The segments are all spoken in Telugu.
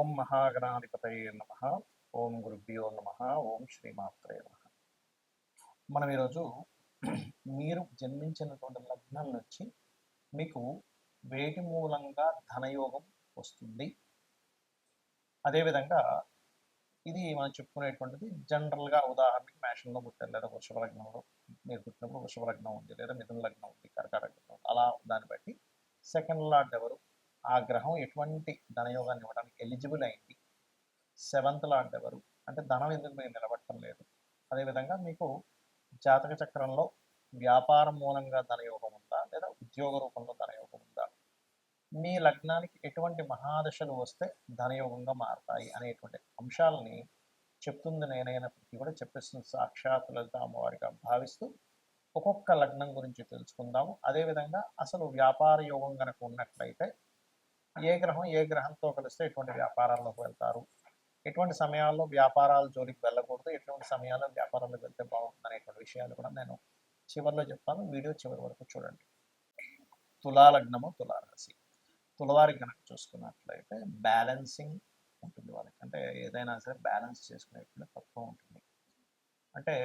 ఓం మహాగణాధిపతయే నమః. ఓం గురుభ్యో నమః. ఓం శ్రీమాత్రే నమః. మనం ఈరోజు మీరు జన్మించినటువంటి లగ్నం నుంచి మీకు వేటి మూలంగా ధనయోగం వస్తుంది, అదేవిధంగా ఇది మనం చెప్పుకునేటువంటిది జనరల్గా. ఉదాహరణకి మేషంలో పుట్టారు, లేదా వృషభ లగ్నంలో మీరు పుట్టినప్పుడు వృషభ లగ్నం ఉంది, లేదా మిథున లగ్నం ఉంది, కర్కాటక లగ్నం ఉంది. అలా దాన్ని బట్టి సెకండ్ లార్డ్ ఎవరు, ఆ గ్రహం ఎటువంటి ధనయోగాన్ని ఇవ్వడానికి ఎలిజిబుల్ అయింది, సెవెంత్ లార్డ్ ఎవరు, అంటే ధనం ఎందుకు మీరు నిలబడటం లేదు, అదేవిధంగా మీకు జాతక చక్రంలో వ్యాపారం మూలంగా ధనయోగం ఉందా, లేదా ఉద్యోగ రూపంలో ధనయోగం ఉందా, మీ లగ్నానికి ఎటువంటి మహాదశలు వస్తే ధనయోగంగా మారతాయి అనేటువంటి అంశాలని చెప్తుంది నేనైనప్పటికీ కూడా చెప్పేస్తుంది సాక్షాత్ లలిత అమ్మవారిగా భావిస్తూ ఒక్కొక్క లగ్నం గురించి తెలుసుకుందాము. అదేవిధంగా అసలు వ్యాపార యోగం కనుక ఉన్నట్లయితే ఏ గ్రహం ఏ గ్రహంతో కలిస్తే ఎటువంటి వ్యాపారాల్లోకి వెళ్తారు, ఎటువంటి సమయాల్లో వ్యాపారాల జోలికి వెళ్ళకూడదు, ఎటువంటి సమయాల్లో వ్యాపారాలకు వెళ్తే బాగుంటుంది అనేటువంటి విషయాలు కూడా నేను చివరిలో చెప్తాను. వీడియో చివరి వరకు చూడండి. తులాలగ్నము, తులారాశి. తులవారికి కనుక చూసుకున్నట్లయితే బ్యాలెన్సింగ్ ఉంటుంది వాళ్ళకి. అంటే ఏదైనా సరే బ్యాలెన్స్ చేసుకునేటువంటి తత్వం ఉంటుంది. అంటే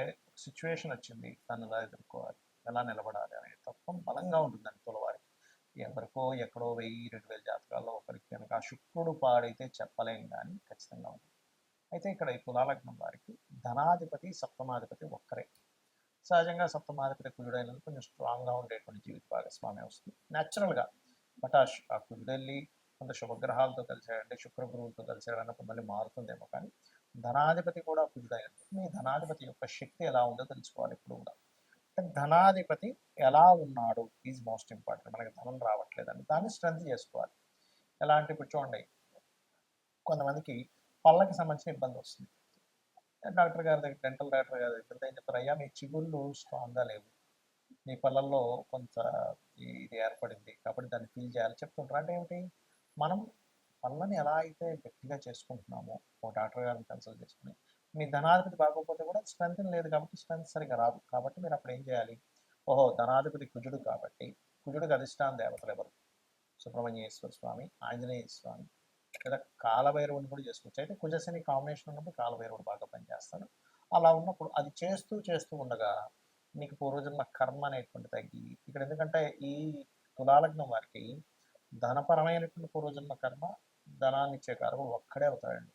సిచ్యువేషన్ వచ్చింది, దాన్ని ఎలా ఎదుర్కోవాలి, ఎలా నిలబడాలి అనే తత్వం బలంగా ఉంటుందండి తులవారికి. ఎవరికో ఎక్కడో 1000-2000 జాతకాల్లో ఒకరికి కనుక ఆ శుక్రుడు పాడైతే చెప్పలేం, కానీ ఖచ్చితంగా ఉంటుంది. అయితే ఇక్కడ ఈ తులాలగ్నం వారికి ధనాధిపతి సప్తమాధిపతి ఒక్కరే. సహజంగా సప్తమాధిపతి కుజుడైనది కొంచెం స్ట్రాంగ్గా ఉండేటువంటి జీవిత భాగస్వామ్యం వస్తుంది న్యాచురల్గా. బట్ ఆ కుజుడెళ్ళి కొంత శుభగ్రహాలతో కలిసాడంటే, శుక్ర గురువులతో కలిసాడన్నప్పుడు మళ్ళీ మారుతుందేమో. కానీ ధనాధిపతి కూడా కుజుడైనప్పుడు మీ ధనాధిపతి యొక్క శక్తి ఎలా ఉందో తెలుసుకోవాలి ఇప్పుడు కూడా. ధనాధిపతి ఎలా ఉన్నాడు ఈజ్ మోస్ట్ ఇంపార్టెంట్. మనకి ధనం రావట్లేదని దాన్ని స్ట్రెంత్ చేసుకోవాలి. ఎలా అంటే ఇప్పుడు చూడండి, కొంతమందికి పళ్ళకి సంబంధించిన ఇబ్బంది వస్తుంది. డాక్టర్ గారి దగ్గర, డెంటల్ డాక్టర్ గారి దగ్గర ఏం చెప్తారు, అయ్యా మీ చిగుళ్ళు స్ట్రాంగ్గా లేవు, మీ పళ్ళల్లో కొంత ఇది ఏర్పడింది కాబట్టి దాన్ని ఫీల్ చేయాలి చెప్తుంటారు. అంటే ఏమిటి, మనం పళ్ళని ఎలా అయితే గట్టిగా చేసుకుంటున్నామో ఒక డాక్టర్ గారిని కన్సల్ట్ చేసుకుని, మీ ధనాధిపతి బాగోకపోతే కూడా స్ట్రెంత్ లేదు కాబట్టి స్ట్రెంత్ సరిగా రాదు. కాబట్టి మీరు అప్పుడు ఏం చేయాలి, ఓహో ధనాధిపతి కుజుడు కాబట్టి కుజుడికి అధిష్టాన దేవతలు ఎవరు, సుబ్రహ్మణ్యేశ్వర స్వామి, ఆంజనేయ స్వామి, లేదా కాలభైరవుని కూడా చేసుకోవచ్చు. అయితే కుజశని కాంబినేషన్ ఉన్నప్పుడు కాలభైరవుడు బాగా పనిచేస్తాడు. అలా ఉన్నప్పుడు అది చేస్తూ ఉండగా మీకు పూర్వజన్మ కర్మ అనేటువంటి తగ్గి, ఇక్కడ ఎందుకంటే ఈ తులాలగ్నం వారికి ధనపరమైనటువంటి పూర్వజన్మ కర్మ, ధనాన్ని ఇచ్చే కారకుడు ఒక్కడే అవుతాడండి.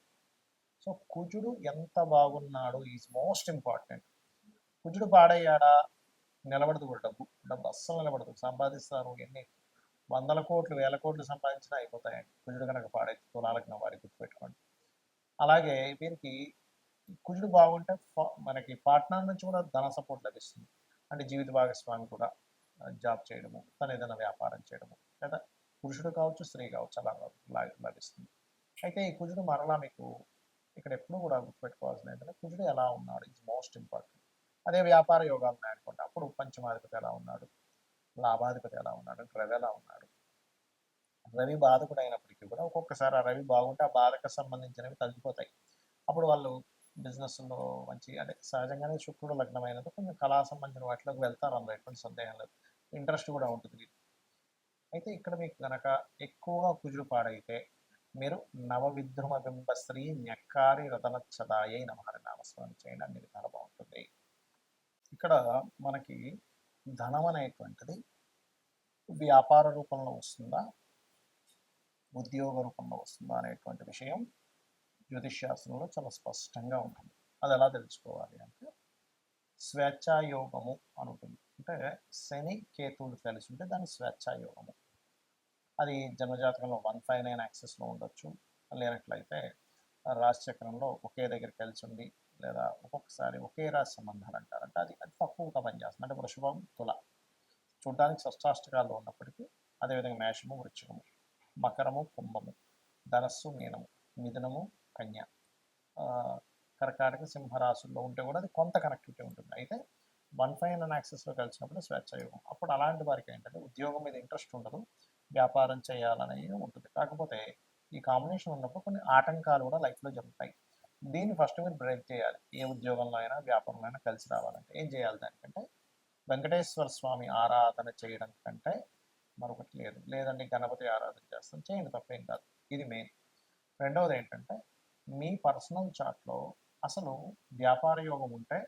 సో కుజుడు ఎంత బాగున్నాడు ఈజ్ మోస్ట్ ఇంపార్టెంట్. కుజుడు పాడయ్యాడా నిలబడదు కూడా, డబ్బు అస్సలు నిలబడదు. సంపాదిస్తారు, ఎన్ని వందల కోట్లు వేల కోట్లు సంపాదించినా అయిపోతాయండి కుజుడు కనుక పాడైతే. తులాలగ్నం వారికి గుర్తుపెట్టుకోండి. అలాగే వీరికి కుజుడు బాగుంటే మనకి పార్ట్నర్ నుంచి కూడా ధన సపోర్ట్ లభిస్తుంది. అంటే జీవిత భాగస్వామి కూడా జాబ్ చేయడము, తను ఏదైనా వ్యాపారం చేయడము, లేదా పురుషుడు కావచ్చు స్త్రీ కావచ్చు, అలా లభిస్తుంది. అయితే ఈ కుజుడు మరలా మీకు ఇక్కడ ఎప్పుడు కూడా గుర్తుపెట్టుకోవాల్సిన ఏంటంటే కుజుడు ఎలా ఉన్నాడు ఇస్ మోస్ట్ ఇంపార్టెంట్. అదే వ్యాపార యోగాలు ఉన్నాయనుకోండి, అప్పుడు పంచమాధిపతి ఎలా ఉన్నాడు, లాభాధిపతి ఎలా ఉన్నాడు, రవి ఎలా ఉన్నాడు. రవి బాధకుడు అయినప్పటికీ కూడా ఒక్కొక్కసారి ఆ రవి బాగుంటే ఆ బాధకు సంబంధించినవి తగ్గిపోతాయి. అప్పుడు వాళ్ళు బిజినెస్లో మంచి, అంటే సహజంగానే శుక్రుడు లగ్నమైనది కొంచెం కళా సంబంధించిన వాటిలోకి వెళ్తారు, అందులో ఎటువంటి సందేహం లేదు. ఇంట్రెస్ట్ కూడా ఉంటుంది. అయితే ఇక్కడ మీకు కనుక ఎక్కువగా కుజుడు పాడైతే మీరు నవవిద్రుమ బింబ స్త్రీ న్యక్కారి రతనచ్చదాయై నమహరి నామస్మరణ చేయండి, అన్ని విధాలు బాగుంటుంది. ఇక్కడ మనకి ధనం అనేటువంటిది వ్యాపార రూపంలో వస్తుందా, ఉద్యోగ రూపంలో వస్తుందా అనేటువంటి విషయం జ్యోతిష్శాస్త్రంలో చాలా స్పష్టంగా ఉంటుంది. అది ఎలా తెలుసుకోవాలి అంటే స్వేచ్ఛాయోగము అని ఉంటుంది. అంటే శని కేతువులు కలిసి ఉంటే దాన్ని స్వేచ్ఛాయోగము. అది జన్మజాతకంలో 159 యాక్సెస్లో ఉండొచ్చు, లేనట్లయితే రాశిచక్రంలో ఒకే దగ్గర కలిసి ఉండి, లేదా ఒక్కొక్కసారి ఒకే రాశి సంబంధాలు అంటారు. అంటే అది తక్కువగా పనిచేస్తుంది. అంటే వృషభం తుల చూడడానికి షష్టాష్టకాల్లో ఉన్నప్పటికీ, అదేవిధంగా మేషము వృశ్చికము, మకరము కుంభము, ధనస్సు మీనము, మిథునము కన్య, కర్కాటక సింహరాశుల్లో ఉంటే కూడా అది కొంత కనెక్టివిటీ ఉంటుంది. అయితే 159 యాక్సెస్లో కలిసినప్పుడు స్వేచ్ఛాయోగం. అప్పుడు అలాంటి వారికి ఏంటంటే ఉద్యోగం మీద ఇంట్రెస్ట్ ఉండదు, వ్యాపారం చేయాలనేది ఉంటుంది. కాకపోతే ఈ కాంబినేషన్ ఉన్నప్పుడు కొన్ని ఆటంకాలు కూడా లైఫ్లో జరుగుతాయి. దీన్ని ఫస్ట్ మీరు బ్రేక్ చేయాలి. ఏ ఉద్యోగంలో అయినా వ్యాపారంలో అయినా కలిసి రావాలంటే ఏం చేయాలి, దానికంటే వెంకటేశ్వర స్వామి ఆరాధన చేయడం కంటే మరొకటి లేదు. లేదండి గణపతి ఆరాధన చేస్తాం, చేయండి, తప్పేం కాదు. ఇది మెయిన్. రెండవది ఏంటంటే మీ పర్సనల్ చార్ట్‌లో అసలు వ్యాపార యోగం ఉంటే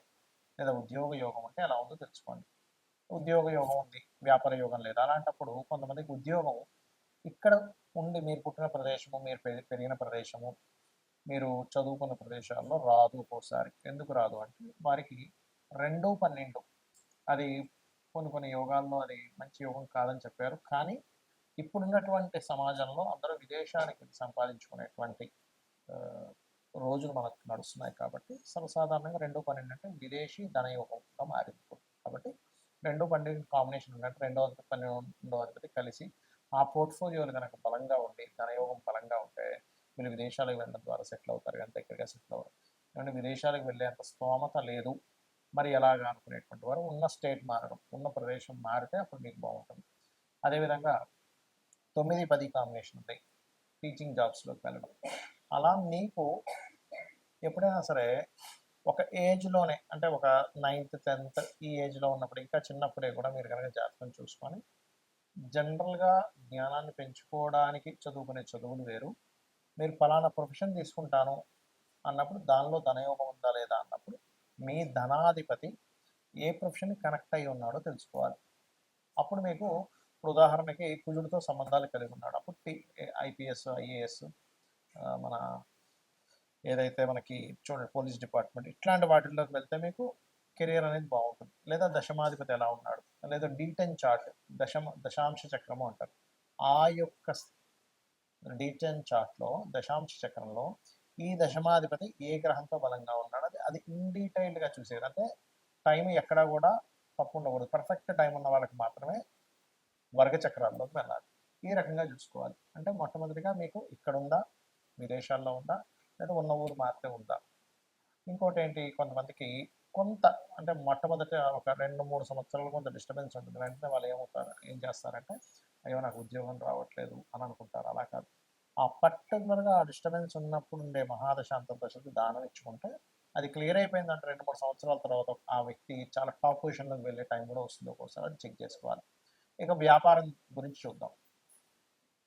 లేదా ఉద్యోగ యోగం ఉంటే ఎలా ఉందో తెలుసుకోండి. ఉద్యోగ యోగం ఉంది, వ్యాపార యోగం లేదు. అలాంటప్పుడు కొంతమందికి ఉద్యోగం ఇక్కడ ఉండి మీరు పుట్టిన ప్రదేశము, మీరు పెరిగిన ప్రదేశము, మీరు చదువుకున్న ప్రదేశాల్లో రాదు ఒక్కోసారి. ఎందుకు రాదు అంటే వారికి 2, 12 అది కొన్ని యోగాల్లో అది మంచి యోగం కాదని చెప్పారు. కానీ ఇప్పుడున్నటువంటి సమాజంలో అందరూ విదేశానికి వెళ్లి సంపాదించుకునేటువంటి ఆహ్, రోజులు మనకు నడుస్తున్నాయి కాబట్టి సర్వసాధారణంగా 2, 12 అంటే విదేశీ ధనయోగంగా మారింది ఇప్పుడు. కాబట్టి 2, 12 కాంబినేషన్ ఉన్నట్టు రెండో అధిపతి, 12వ అధిపతి కలిసి ఆ పోర్ట్‌ఫోలియోలు గనక బలంగా ఉండి, ధనయోగం బలంగా ఉంటే వీళ్ళు విదేశాలకు వెళ్ళడం ద్వారా సెటిల్ అవుతారు గానీ దగ్గరగా సెటిల్ అవ్వరు. ఏమంటే విదేశాలకు వెళ్ళేంత స్తోమత లేదు. మరి ఎలాగా అనుకునేటువంటి వారు ఉన్న స్టేట్ మారడం, ఉన్న ప్రదేశం మారితే అప్పుడు మీకు బావుంటుంది. అదేవిధంగా 9, 10 కాంబినేషన్ ఉంది. టీచింగ్ జాబ్స్‌లోకి వెళ్ళడం. అలా మీకు ఎప్పుడైనా సరే ఒక ఏజ్‌లోనే అంటే ఒక 9థ్, 10థ్ ఈ ఏజ్‌లో ఉన్నప్పుడు ఇంకా చిన్నప్పుడే కూడా మీరు గనక జాతకం చూసుకొని జనరల్‌గా జ్ఞానాన్ని పెంచుకోవడానికి చదువుకునే చదువులు వేరు. మీరు పలానా ప్రొఫెషన్ తీసుకుంటాను అన్నప్పుడు దానిలో ధనయోగం ఉందా లేదా అన్నప్పుడు మీ ధనాధిపతి ఏ ప్రొఫెషన్‌కి కనెక్ట్ అయ్యి ఉన్నాడో తెలుసుకోవాలి. అప్పుడు మీకు ఇప్పుడు ఉదాహరణకి కుజుడితో సంబంధాలు కలిగి ఉన్నాడు. అప్పుడు ఐపీఎస్, ఐఏఎస్ మన ఏదైతే మనకి చూడండి పోలీస్ డిపార్ట్మెంట్ ఇట్లాంటి వాటిల్లోకి వెళ్తే మీకు కెరియర్ అనేది బాగుంటుంది. లేదా దశమాధిపతి ఎలా ఉన్నాడు, లేదా D10 చార్ట్ దశాంశ చక్రము అంటారు. ఆ యొక్క D10 చార్ట్‌లో దశాంశ చక్రంలో ఈ దశమాధిపతి ఏ గ్రహంతో బలంగా ఉన్నాడు అది ఇన్ డీటెయిల్డ్‌గా చూసేది. అంటే టైం ఎక్కడా కూడా తప్పు ఉండకూడదు. పర్ఫెక్ట్ టైం ఉన్న వాళ్ళకి మాత్రమే వర్గ చక్రాల్లోకి వెళ్ళాలి. ఈ రకంగా చూసుకోవాలి. అంటే మొట్టమొదటిగా మీకు ఇక్కడుందా, విదేశాల్లో ఉందా, లేదా ఉన్న ఊరు మాత్రమే ఉందా? ఇంకోటేంటి కొంతమందికి కొంత అంటే మొట్టమొదట ఒక 2, 3 సంవత్సరాలు కొంత డిస్టర్బెన్స్ ఉంటుంది. వెంటనే వాళ్ళు ఏం చేస్తారంటే, అయ్యో! నాకు ఉద్యోగం రావట్లేదు అని అనుకుంటారు. అలా కాదు. ఆ పర్టిక్యులర్‌గా ఆ డిస్టర్బెన్స్ ఉన్నప్పుడు ఉండే మహాదశ, అంతర్దశకి దానం ఇచ్చుకుంటే అది క్లియర్ అయిపోయిందంటే 2, 3 సంవత్సరాల తర్వాత ఆ వ్యక్తి చాలా టాప్ పొజిషన్‌లోకి వెళ్ళే టైం కూడా వస్తుంది ఒక్కోసారి. అది చెక్ చేసుకోవాలి. ఇక వ్యాపారం గురించి చూద్దాం.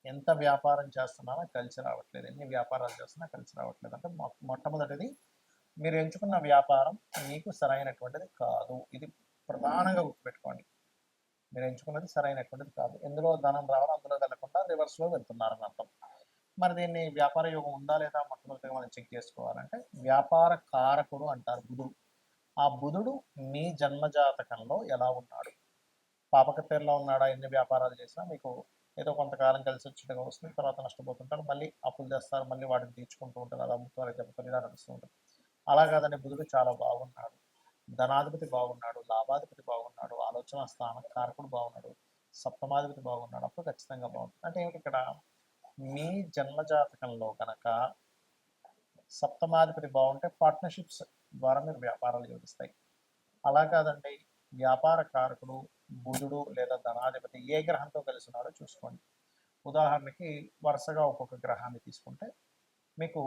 ఎంత వ్యాపారం చేస్తున్నామో కలిసి రావట్లేదు. ఎన్ని వ్యాపారాలు చేస్తున్నా కలిసి రావట్లేదు. అంటే మొట్టమొదటిది మీరు ఎంచుకున్న వ్యాపారం మీకు సరైనటువంటిది కాదు. ఇది ప్రధానంగా గుర్తుపెట్టుకోండి. మీరు ఎంచుకున్నది సరైనటువంటిది కాదు. ఎందులో ధనం రావాలో అందులో వెళ్ళకుండా రివర్స్‌లో వెళ్తున్నారని అర్థం. మరి దీన్ని వ్యాపార యోగం ఉందా లేదా మొట్టమొదటిగా మనం చెక్ చేసుకోవాలంటే వ్యాపార కారకుడు అంటారు బుధుడు. ఆ బుధుడు మీ జన్మజాతకంలో ఎలా ఉన్నాడు? పాపకత్తెరలో ఉన్నాడా? ఎన్ని వ్యాపారాలు చేసినా మీకు ఏదో కొంతకాలం కలిసొచ్చినట్టుగా వస్తుంది. తర్వాత నష్టపోతుంటారు. మళ్ళీ అప్పులు తెస్తారు. మళ్ళీ వాటిని తీర్చుకుంటూ ఉంటారు. అది అమ్ముతారు, ఇది అమ్ముతారు ఇలా నడుస్తూ ఉంటుంది. అలా కాదండి బుధుడు చాలా బాగున్నాడు. ధనాధిపతి బాగున్నాడు. లాభాధిపతి బాగున్నాడు. ఆలోచన స్థాన కారకుడు బాగున్నాడు. సప్తమాధిపతి బాగున్నాడు. అప్పుడు ఖచ్చితంగా బాగుంటుంది. అంటే ఏమిటి ఇక్కడ మీ జన్మజాతకంలో కనుక సప్తమాధిపతి బాగుంటే పార్ట్నర్‌షిప్స్ ద్వారా మీరు వ్యాపారాలు యోగిస్తాయి. అలా కాదండి వ్యాపార కారకుడు బుధుడు లేదా ధనాధిపతి ఏ గ్రహంతో కలిసి ఉన్నాడో చూసుకోండి. ఉదాహరణకి వరుసగా ఒక్కొక్క గ్రహాన్ని తీసుకుంటే మీకు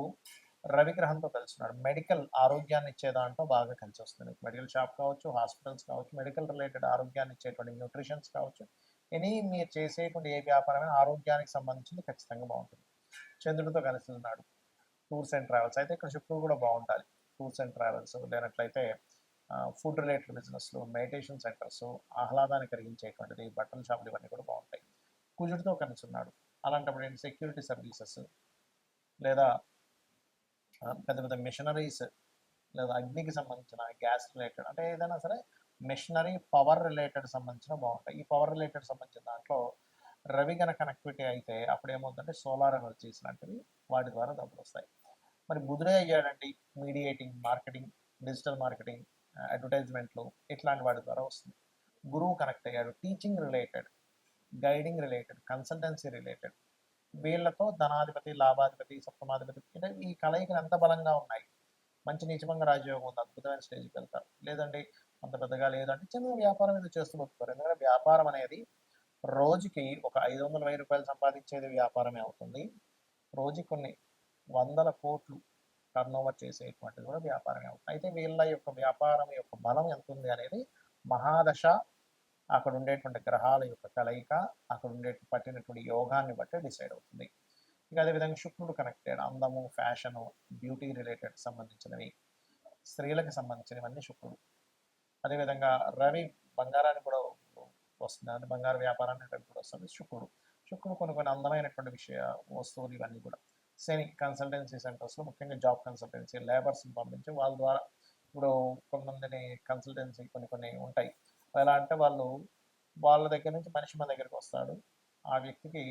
రవి గ్రహంతో కలిసి ఉన్నాడు. మెడికల్ ఆరోగ్యాన్ని ఇచ్చే దాంట్లో బాగా కలిసి వస్తుంది. మెడికల్ షాప్ కావచ్చు, హాస్పిటల్స్ కావచ్చు, మెడికల్ రిలేటెడ్ ఆరోగ్యాన్ని ఇచ్చేటువంటి న్యూట్రిషన్స్ కావచ్చు, మీరు చేసేటువంటి ఏ వ్యాపారమైనా ఆరోగ్యానికి సంబంధించింది ఖచ్చితంగా బాగుంటుంది. చంద్రుడితో కలిసి ఉన్నాడు. టూర్స్ అండ్ ట్రావెల్స్ అయితే ఇక్కడ శుక్రుడు కూడా బాగుండాలి. టూర్స్ అండ్ ట్రావెల్స్ లేనట్లయితే ఫుడ్ రిలేటెడ్ బిజినెస్లు, మెడిటేషన్ సెంటర్స్, ఆహ్లాదాన్ని కలిగించేటువంటిది బట్టల షాపులు ఇవన్నీ కూడా బాగుంటాయి. కుజుడితో కలిసి ఉన్నాడు. అలాంటప్పుడు ఏంటి సెక్యూరిటీ సర్వీసెస్ లేదా పెద్ద పెద్ద మిషనరీస్ లేదా అగ్నికి సంబంధించిన గ్యాస్ రిలేటెడ్ అంటే ఏదైనా సరే మిషనరీ పవర్ రిలేటెడ్ సంబంధించిన బాగుంటాయి. ఈ పవర్ రిలేటెడ్ సంబంధించిన దాంట్లో రవి గన కనెక్టివిటీ అయితే అప్పుడు ఏమవుతుందంటే సోలార్ ఎనర్జీస్ లాంటివి వాటి ద్వారా డబ్బులు వస్తాయి. మరి బుధుడే అయ్యాడండి మీడియేటింగ్, మార్కెటింగ్, డిజిటల్ మార్కెటింగ్, అడ్వర్టైజ్మెంట్లు ఇట్లాంటి వాటి ద్వారా వస్తుంది. గురువు కనెక్ట్ అయ్యాడు teaching related, guiding related, consultancy related వీళ్ళతో ధనాధిపతి, లాభాధిపతి, సప్తమాధిపతి అంటే ఈ కలయికలు ఎంత బలంగా ఉన్నాయి. మంచి నీచభంగ రాజయోగం ఉంది. అద్భుతమైన స్టేజ్‌కి వెళ్తారు. లేదండి అంత పెద్దగా లేదంటే చిన్న వ్యాపారం ఏదో చేస్తూ బతుకుతారు. ఎందుకంటే వ్యాపారం అనేది రోజుకి ఒక రూ. 500, 1000 సంపాదించేది వ్యాపారమే అవుతుంది. రోజుకి కొన్ని వందల కోట్లు టర్నోవర్ చేసేటువంటిది కూడా వ్యాపారమే అవుతుంది. అయితే వీళ్ళ యొక్క వ్యాపారం యొక్క బలం ఎంతుంది అనేది మహాదశ, అక్కడ ఉండేటువంటి గ్రహాల యొక్క కలయిక, అక్కడ పట్టినటువంటి యోగాన్ని బట్టి డిసైడ్ అవుతుంది. ఇక అదేవిధంగా శుక్రుడు కనెక్టెడ్ అందము, ఫ్యాషను, బ్యూటీ రిలేటెడ్ సంబంధించినవి, స్త్రీలకు సంబంధించినవన్నీ శుక్రుడు. అదేవిధంగా రవి బంగారాన్ని కూడా వస్తుంది, అంటే బంగారు వ్యాపారాన్ని కూడా వస్తుంది శుక్రుడు. శుక్రుడు కొన్ని కొన్ని అందమైనటువంటి వస్తువులు ఇవన్నీ కూడా. శని కన్సల్టెన్సీ సెంటర్స్లో ముఖ్యంగా జాబ్ కన్సల్టెన్సీ లేబర్స్ని పంపించి వాళ్ళ ద్వారా ఇప్పుడు కొంతమందిని కన్సల్టెన్సీ కొన్ని ఉంటాయి. ఎలా అంటే వాళ్ళ దగ్గర నుంచి మనిషి మన దగ్గరికి వస్తాడు. ఆ వ్యక్తికి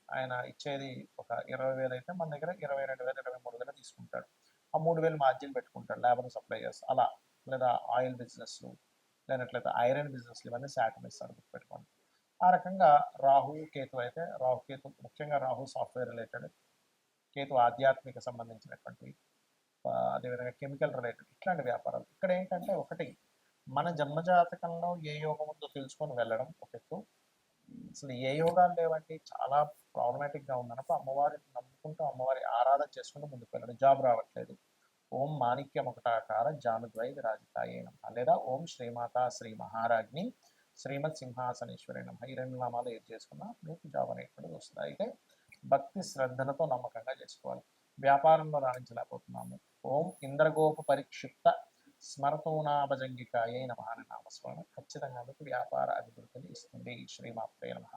ఆయన ఇచ్చేది ఒక 20,000 అయితే మన దగ్గర 22,000, 23,000 తీసుకుంటాడు. ఆ 3,000 మార్జిన్ పెట్టుకుంటాడు లేబర్ సప్లయర్స్ అలా. లేదా ఆయిల్ బిజినెస్లు, లేనట్లయితే ఐరన్ బిజినెస్లు, ఇవన్నీ శాఖలు ఇస్తారు గుర్తుపెట్టుకోండి. ఆ రకంగా రాహు కేతు అయితే రాహుకేతు ముఖ్యంగా రాహు సాఫ్ట్వేర్ రిలేటెడ్, కేతు ఆధ్యాత్మిక సంబంధించినటువంటివి, అదేవిధంగా కెమికల్ రిలేటెడ్ ఇట్లాంటి వ్యాపారాలు. ఇక్కడ ఏంటంటే ఒకటి మన జన్మజాతకంలో ఏ యోగం ఉందో తెలుసుకొని వెళ్ళడం ఒక ఎత్తు. అసలు ఏ యోగాలు లేవండి, చాలా ప్రాబ్లమాటిక్గా ఉందన్నప్పుడు అమ్మవారిని నమ్ముకుంటూ అమ్మవారి ఆరాధన చేసుకుంటూ ముందుకు వెళ్ళడం. జాబ్ రావట్లేదు, ఓం మాణిక్యముకటాకార జానుద్వై విరాజితాయే నమః, లేదా ఓం శ్రీమాత శ్రీ మహారాజ్ని శ్రీమత్ సింహాసనేశ్వరి నమః. ఈ 2 నామాలు ఏది చేసుకున్నా మీకు జాబ్ అనేటువంటిది వస్తుంది. అయితే భక్తి శ్రద్ధలతో నమ్మకంగా చేసుకోవాలి. వ్యాపారంలో రాణించలేకపోతున్నాము, ఓం ఇంద్రగోప పరిక్షిప్త స్మరతోనాభజంగికాయే నమః అనే నామస్మరణ ఖచ్చితంగా మీకు వ్యాపార అభివృద్ధిని ఇస్తుంది. శ్రీమాత్రే నమః.